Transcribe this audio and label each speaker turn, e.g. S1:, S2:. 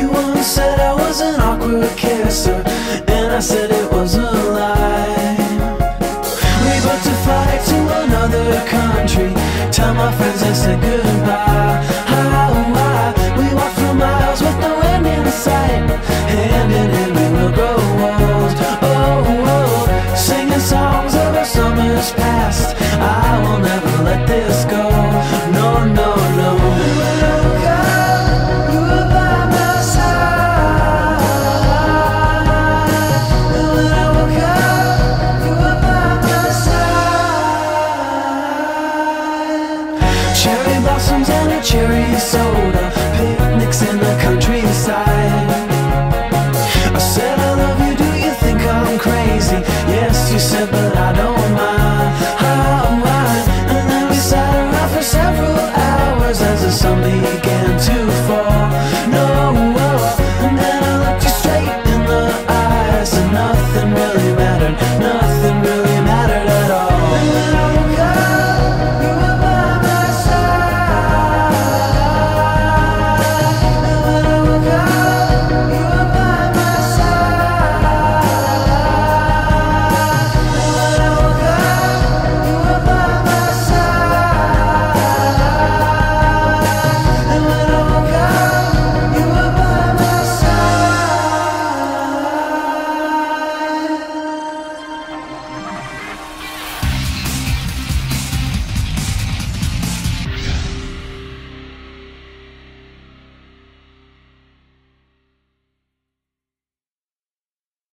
S1: You once said I was an awkward kisser, and I said it was a lie. We booked a flight to another country, tell my friends I said goodbye.